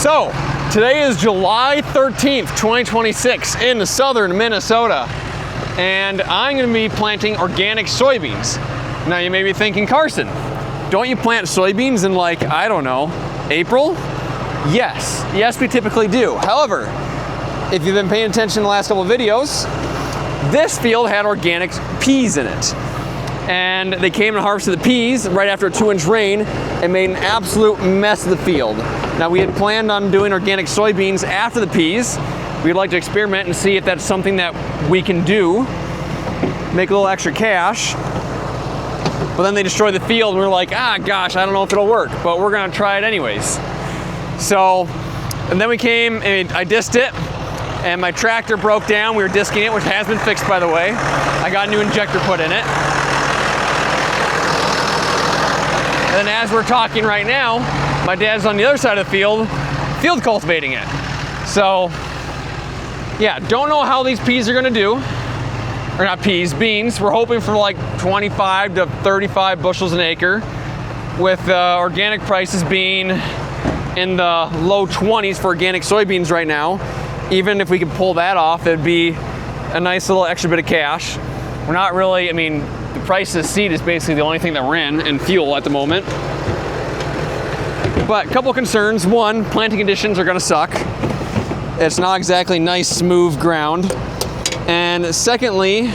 So, today is July 13th, 2026 in southern Minnesota, and I'm going to be planting organic soybeans. Now you may be thinking, Carson, don't you plant soybeans in like, I don't know, April? Yes, we typically do. However, if you've been paying attention to the last couple of videos, this field had organic peas in it. And they came and harvested the peas right after a 2-inch rain and made an absolute mess of the field. Now we had planned on doing organic soybeans after the peas. We'd like to experiment and see if that's something that we can do, make a little extra cash. But then they destroyed the field and we were like, gosh, I don't know if it'll work, but we're gonna try it anyways. So, and then we came and I dissed it and my tractor broke down. We were disking it, which has been fixed by the way. I got a new injector put in it. And then as we're talking right now, my dad's on the other side of the field cultivating it. So, yeah, don't know how these peas are gonna do. Or not peas, beans. We're hoping for like 25 to 35 bushels an acre, with organic prices being in the low 20s for organic soybeans right now. Even if we could pull that off, it'd be a nice little extra bit of cash. We're not really, I mean, the price of seed is basically the only thing that we're in, and fuel at the moment. But a couple of concerns. One, planting conditions are gonna suck. It's not exactly nice, smooth ground. And secondly,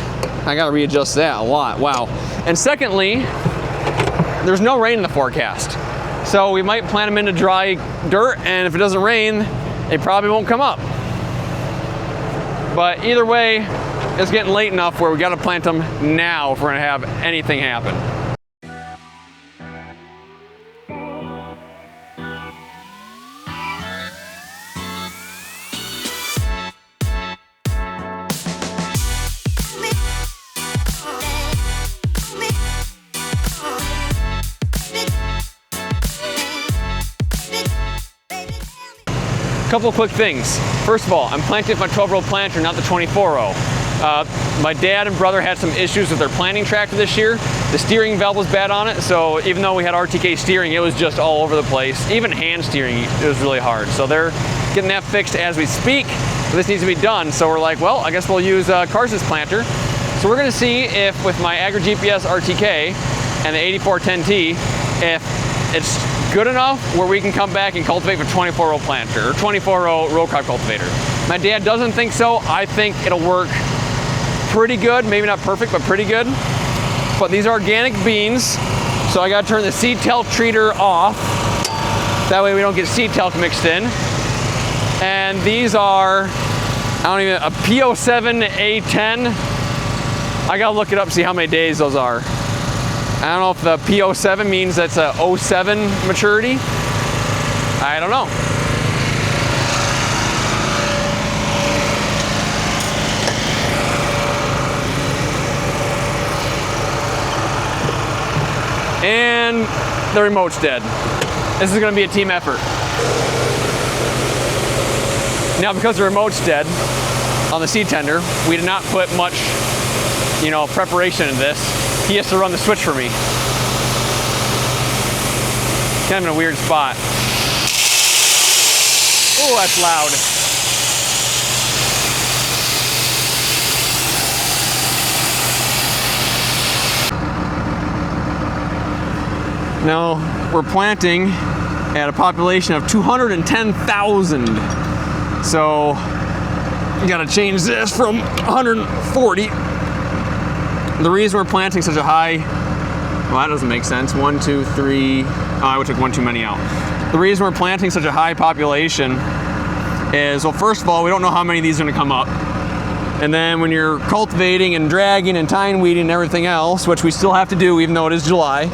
I gotta readjust that a lot, wow. And secondly, there's no rain in the forecast. So we might plant them into dry dirt, and if it doesn't rain, they probably won't come up. But either way, it's getting late enough where we gotta plant them now if we're gonna have anything happen. Couple of quick things. First of all, I'm planting with my 12-row planter, not the 24-row. My dad and brother had some issues with their planting tractor this year. The steering valve was bad on it, so even though we had RTK steering, it was just all over the place. Even hand steering, it was really hard. So they're getting that fixed as we speak. But this needs to be done, so we're like, well, I guess we'll use Carson's planter. So we're gonna see if with my AgriGPS RTK and the 8410T, if it's good enough where we can come back and cultivate with 24-row planter or 24-row row crop cultivator. My dad doesn't think so. I think it'll work pretty good, maybe not perfect, but pretty good. But these are organic beans, so I gotta turn the seed talc treater off. That way we don't get seed talc mixed in. And these are, a P07A10. I gotta look it up, see how many days those are. I don't know if the P07 means that's a 07 maturity. I don't know. And the remote's dead. This is gonna be a team effort. Now, because the remote's dead on the seed tender, we did not put much, preparation in this. He has to run the switch for me. Kind of in a weird spot. Oh, that's loud. Now, we're planting at a population of 210,000. So, you gotta change this from 140. The reason we're planting such a high, well, that doesn't make sense. 1, 2, 3, I took one too many out. The reason we're planting such a high population is, well, first of all, we don't know how many of these are gonna come up. And then when you're cultivating and dragging and tine weeding and everything else, which we still have to do even though it is July,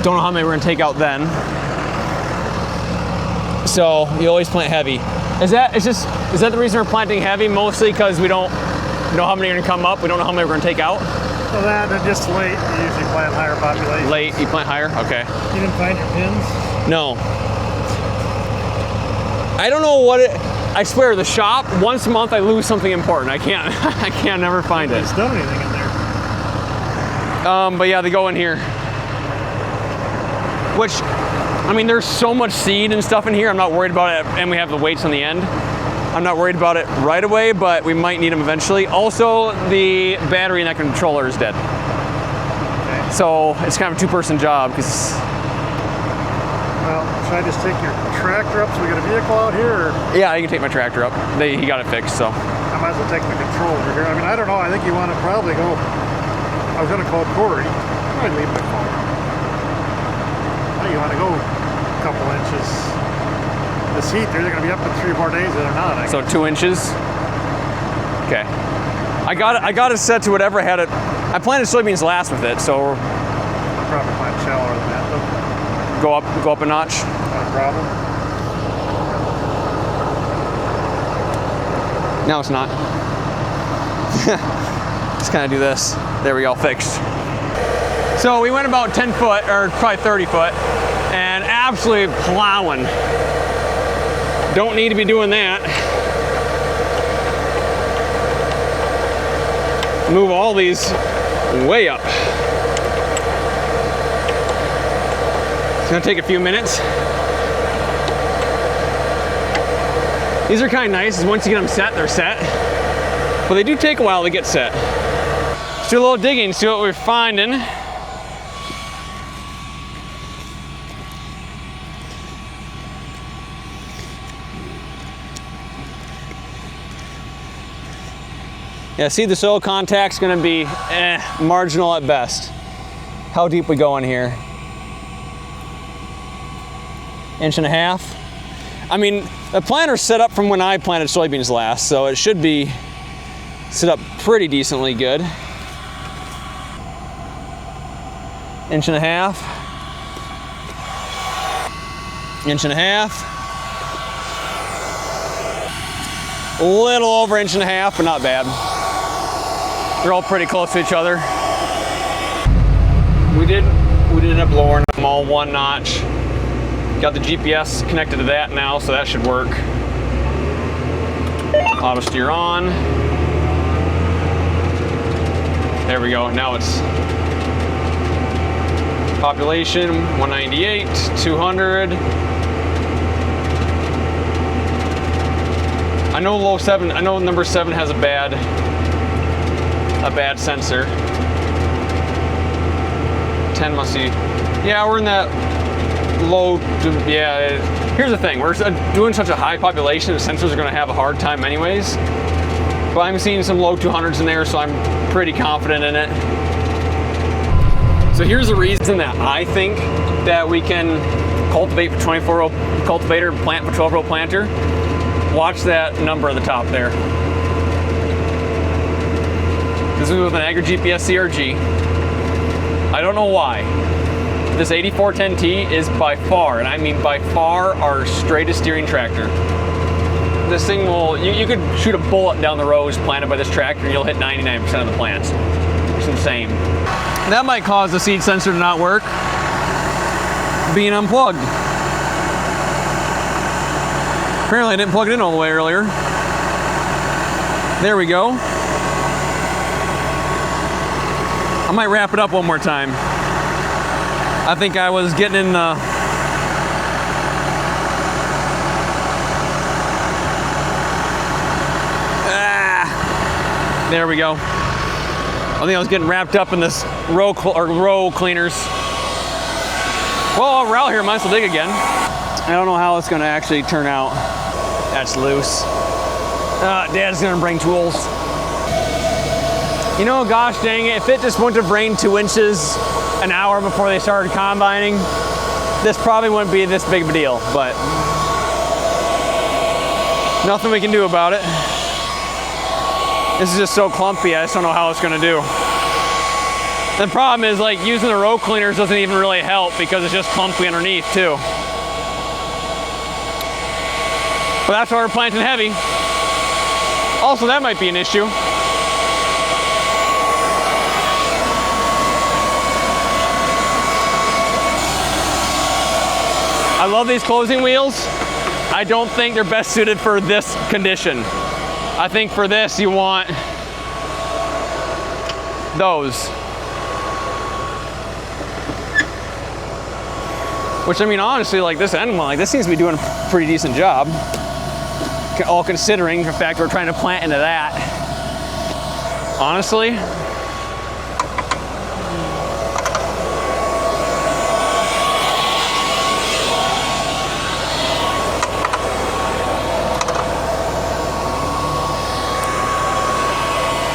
don't know how many we're gonna take out then. So you always plant heavy. Is that the reason we're planting heavy? Mostly because we don't know how many are gonna come up. We don't know how many we're gonna take out. Well, that and just late. You usually plant higher population. Late, you plant higher. Okay. You didn't find your pins? No. I don't know what it. I swear, the shop once a month I lose something important. I can't never find it. There's not anything in there. But yeah, they go in here. which, I mean, there's so much seed and stuff in here. I'm not worried about it, and we have the weights on the end. I'm not worried about it right away, but we might need them eventually. Also, the battery in that controller is dead. Okay. So it's kind of a two-person job because. Well, should I just take your tractor up so we got a vehicle out here? Or Yeah, you can take my tractor up. He got it fixed, so. I might as well take the controller here. I mean, I don't know. I think you want to probably go. I was going to call Corey. I might leave my phone. I think you want to go a couple inches. This heat, they're going to be up in 3 more days or they're not. So 2 inches. Okay. I got it set to whatever had it. I planted soybeans last with it, so I'll probably plant shallower than that, though. go up a notch. Not a problem. No, it's not. Just kind of do this. There we go, fixed. So we went about 10 foot, or probably 30 foot, and absolutely plowing. Don't need to be doing that. Move all these way up. It's gonna take a few minutes. These are kind of nice, once you get them set, they're set. But they do take a while to get set. Let's do a little digging, see what we're finding. Yeah, see, the soil contact's gonna be marginal at best. How deep we go in here? 1.5 inches. I mean, the planter's set up from when I planted soybeans last, so it should be set up pretty decently good. 1.5 inches. 1.5 inches. A little over 1.5 inches, but not bad. They're all pretty close to each other. We did end up lowering them all 1 notch. Got the GPS connected to that now, so that should work. Auto steer on. There we go. Now it's population 198, 200. I know low 7. I know number 7 has a bad sensor. 10 must be. Yeah, we're in that low. Yeah. Here's the thing: we're doing such a high population, the sensors are going to have a hard time anyways. But I'm seeing some low 200s in there, so I'm pretty confident in it. So here's the reason that I think that we can cultivate for 24-row cultivator, plant for 12-row planter. Watch that number at the top there. This is with an AgriGPS CRG. I don't know why. This 8410T is by far, and I mean by far, our straightest steering tractor. This thing will, you could shoot a bullet down the rows planted by this tractor and you'll hit 99% of the plants. It's insane. That might cause the seed sensor to not work, being unplugged. Apparently I didn't plug it in all the way earlier. There we go. I might wrap it up one more time. I think I was getting in the... There we go. I think I was getting wrapped up in this row cleaners. Well, we're out here, might as well dig again. I don't know how it's gonna actually turn out. That's loose. Dad's gonna bring tools. You know, gosh dang it, if it just wouldn't have rained 2 inches an hour before they started combining, this probably wouldn't be this big of a deal, but nothing we can do about it. This is just so clumpy, I just don't know how it's gonna do. The problem is, like, using the row cleaners doesn't even really help because it's just clumpy underneath too. But that's why we're planting heavy. Also, that might be an issue. I love these closing wheels. I don't think they're best suited for this condition. I think for this you want those. Which, I mean, honestly, like this end one, like this seems to be doing a pretty decent job. All considering the fact we're trying to plant into that. Honestly.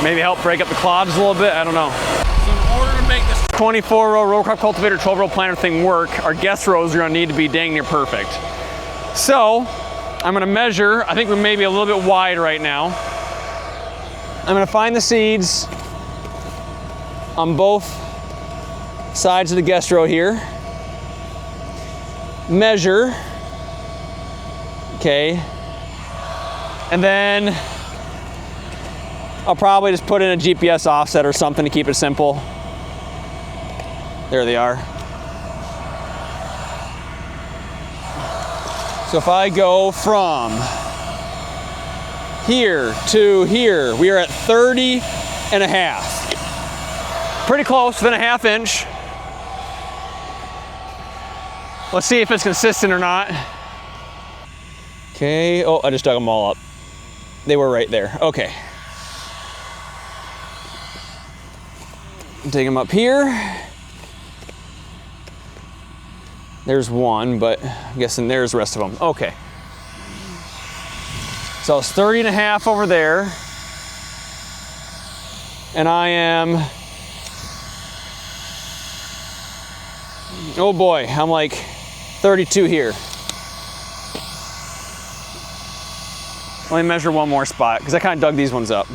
Maybe help break up the clods a little bit, I don't know. So in order to make this 24-row row crop cultivator, 12-row planter thing work, our guest rows are gonna need to be dang near perfect. So, I'm gonna measure, I think we may be a little bit wide right now. I'm gonna find the seeds on both sides of the guest row here. Measure, okay. And then I'll probably just put in a GPS offset or something to keep it simple. There they are. So if I go from here to here, we are at 30 and a half. Pretty close, within a ½ inch. Let's see if it's consistent or not. Okay, oh, I just dug them all up. They were right there, okay. Dig them up here. There's one, but I'm guessing there's the rest of them. Okay. So it's 30 and a half over there. And I am, oh boy, I'm like 32 here. Let me measure one more spot, because I kind of dug these ones up.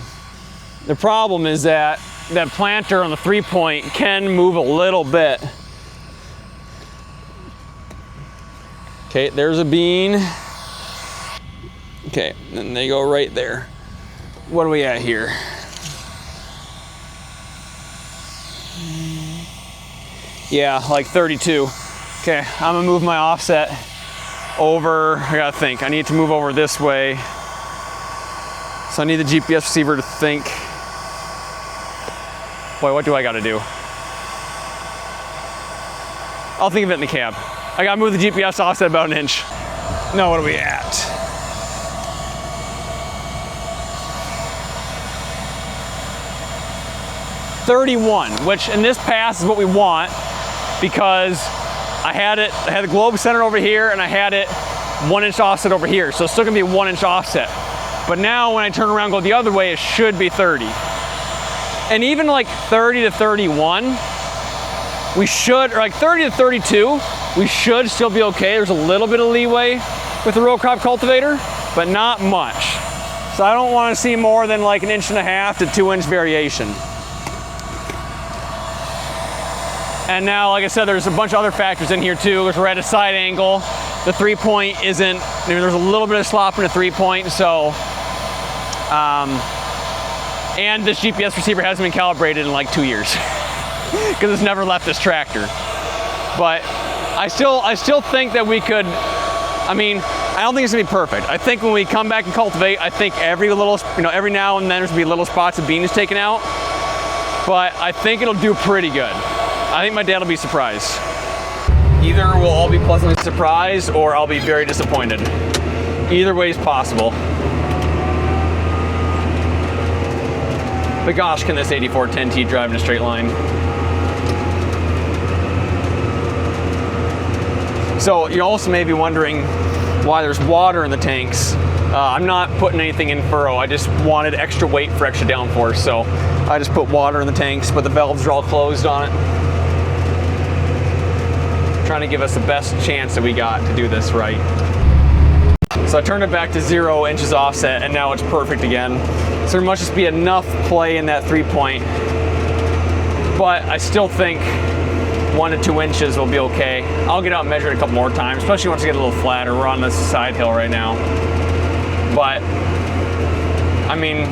The problem is that planter on the 3-point can move a little bit. Okay, there's a bean. Okay, and they go right there. What are we at here? Yeah, like 32. Okay, I'm gonna move my offset over. I gotta think, I need to move over this way. So I need the GPS receiver to think. Boy, what do I gotta do? I'll think of it in the cab. I gotta move the GPS offset about an inch. No, what are we at? .31, which in this pass is what we want, because I had the globe centered over here and I had it 1 inch offset over here. So it's still gonna be a 1 inch offset. But now when I turn around and go the other way, it should be 30. And even like 30 to 31, we should, or like 30 to 32, we should still be okay. There's a little bit of leeway with the row crop cultivator, but not much. So I don't want to see more than like 1.5 to 2 inch variation. And now, like I said, there's a bunch of other factors in here too. We're at a side angle. The 3-point isn't, there's a little bit of slop in the 3-point, so, and this GPS receiver hasn't been calibrated in like 2 years because it's never left this tractor. But I still think that we could, I mean, I don't think it's gonna be perfect. I think when we come back and cultivate, I think every little, every now and then there's gonna be little spots of beans taken out, but I think it'll do pretty good. I think my dad will be surprised. Either we'll all be pleasantly surprised or I'll be very disappointed. Either way is possible. But gosh, can this 8410T drive in a straight line? So you also may be wondering why there's water in the tanks. I'm not putting anything in furrow. I just wanted extra weight for extra downforce. So I just put water in the tanks, but the valves are all closed on it. Trying to give us the best chance that we got to do this right. So I turned it back to 0 inches offset and now it's perfect again. So there must just be enough play in that 3-point. But I still think 1 to 2 inches will be okay. I'll get out and measure it a couple more times, especially once I get a little flatter. We're on this side hill right now. But, I mean,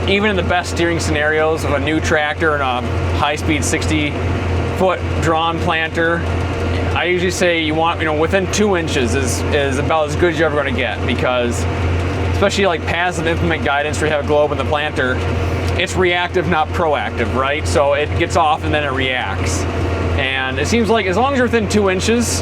even in the best steering scenarios of a new tractor and a high-speed 60-foot drawn planter, I usually say you want, within 2 inches is about as good as you're ever going to get, because especially like passive implement guidance where you have a globe in the planter, it's reactive, not proactive, right? So it gets off and then it reacts. And it seems like as long as you're within 2 inches,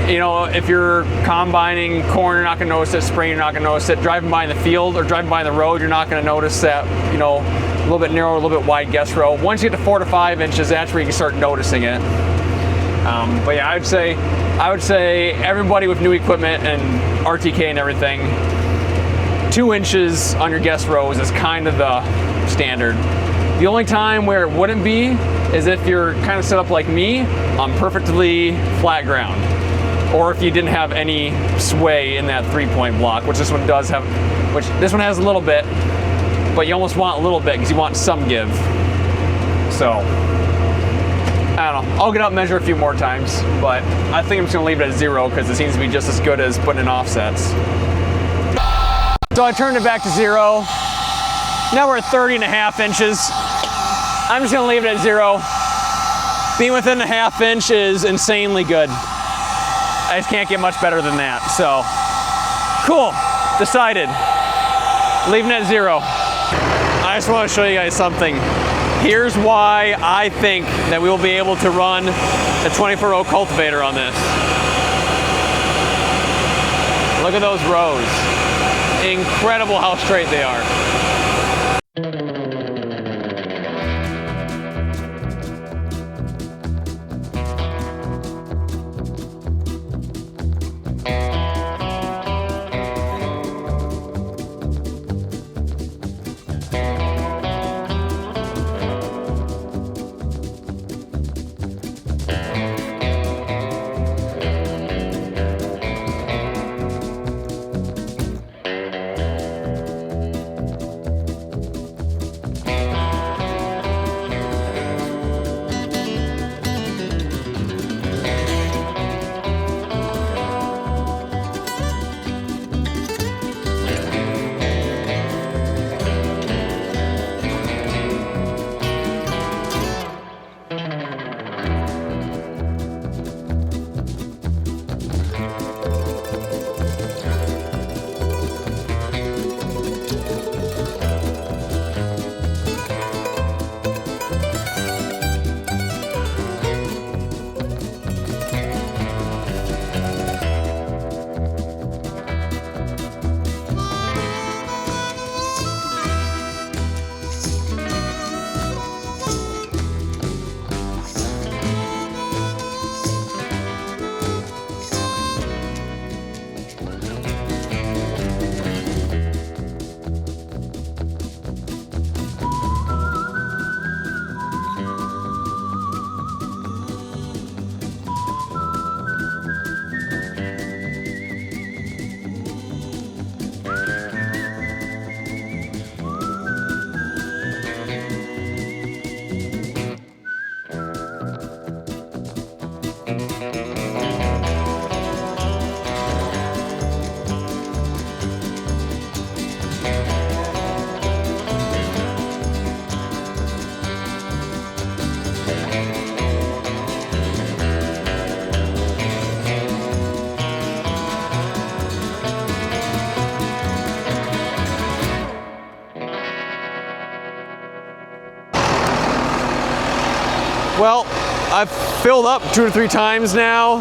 you know, if you're combining corn, you're not going to notice it. Spraying, you're not going to notice it. Driving by in the field or driving by the road, you're not going to notice that, you know, a little bit narrow, a little bit wide guess row. Once you get to 4 to 5 inches, that's where you can start noticing it. But yeah, I would say everybody with new equipment and RTK and everything, 2 inches on your guess rows is kind of the standard. The only time where it wouldn't be is if you're kind of set up like me on perfectly flat ground, or if you didn't have any sway in that 3-point block, which this one does have, which this one has a little bit, but you almost want a little bit because you want some give. So, I don't know. I'll get out and measure a few more times, but I think I'm just gonna leave it at 0 because it seems to be just as good as putting in offsets. So I turned it back to 0. Now we're at 30.5 inches. I'm just gonna leave it at 0. Being within a ½ inch is insanely good. I just can't get much better than that. So, cool, decided. Leaving it at 0. I just wanna show you guys something. Here's why I think that we will be able to run a 24-row cultivator on this. Look at those rows. Incredible how straight they are. Well, I've filled up 2 to 3 times now.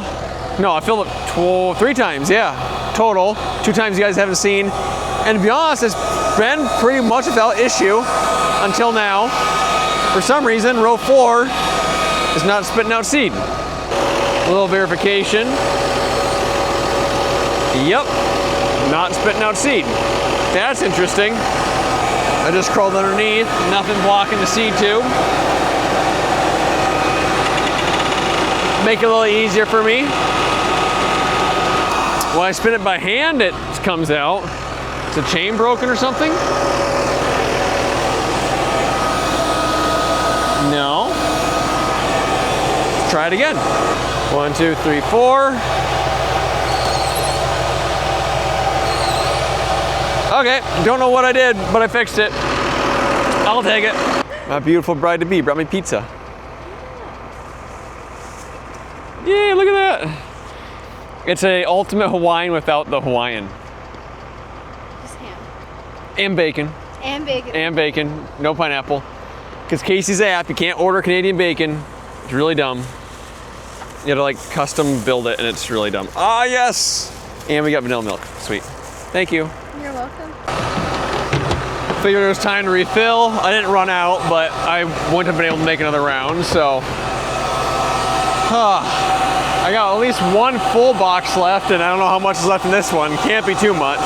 No, I filled up 3 times, yeah, total. 2 times you guys haven't seen. And to be honest, it's been pretty much without issue until now. For some reason, row 4 is not spitting out seed. A little verification. Yep, not spitting out seed. That's interesting. I just crawled underneath, nothing blocking the seed tube. Make it a little easier for me. When I spin it by hand, it comes out. Is the chain broken or something? No. Let's try it again. 1, 2, 3, 4. Okay, don't know what I did, but I fixed it. I'll take it. My beautiful bride-to-be brought me pizza. Yay, look at that. It's a ultimate Hawaiian without the Hawaiian. Just ham. And bacon. And bacon. And bacon, no pineapple. Because Casey's app, you can't order Canadian bacon. It's really dumb. You had to like custom build it and it's really dumb. Ah, yes! And we got vanilla milk. Sweet. Thank you. You're welcome. Figured it was time to refill. I didn't run out, but I wouldn't have been able to make another round, so. I got at least one full box left, and I don't know how much is left in this one. Can't be too much.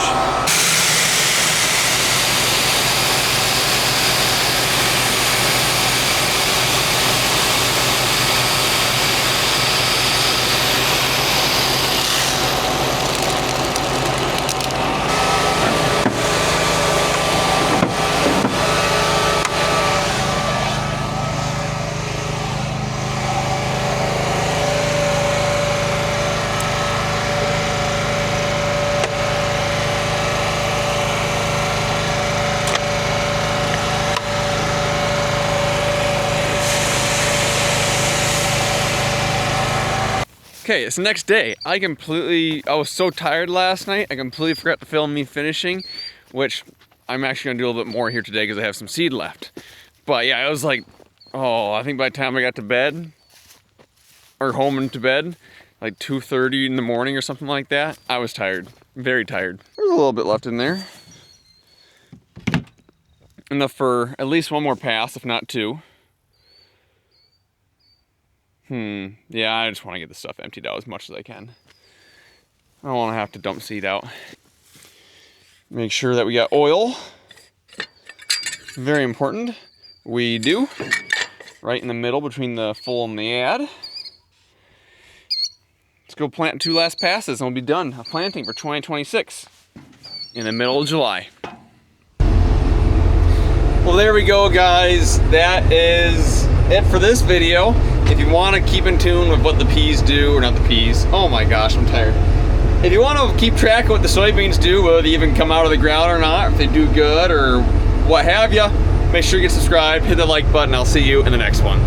Okay, it's the next day. I was so tired last night, I completely forgot to film me finishing, which I'm actually gonna do a little bit more here today because I have some seed left. But yeah, I was like, oh, I think by the time I got to bed, or home and to bed, like 2:30 in the morning or something like that, I was tired, very tired. There's a little bit left in there. Enough for at least one more pass, if not two. Yeah, I just want to get this stuff emptied out as much as I can. I don't want to have to dump seed out. Make sure that we got oil. Very important. We do. Right in the middle between the full and the add. Let's go plant 2 last passes and we'll be done planting for 2026 in the middle of July. Well, there we go, guys. That is it for this video. If you want to keep in tune with what the peas do, or not the peas, oh my gosh, I'm tired. If you want to keep track of what the soybeans do, whether they even come out of the ground or not, if they do good or what have you, make sure you get subscribed, hit the like button. I'll see you in the next one.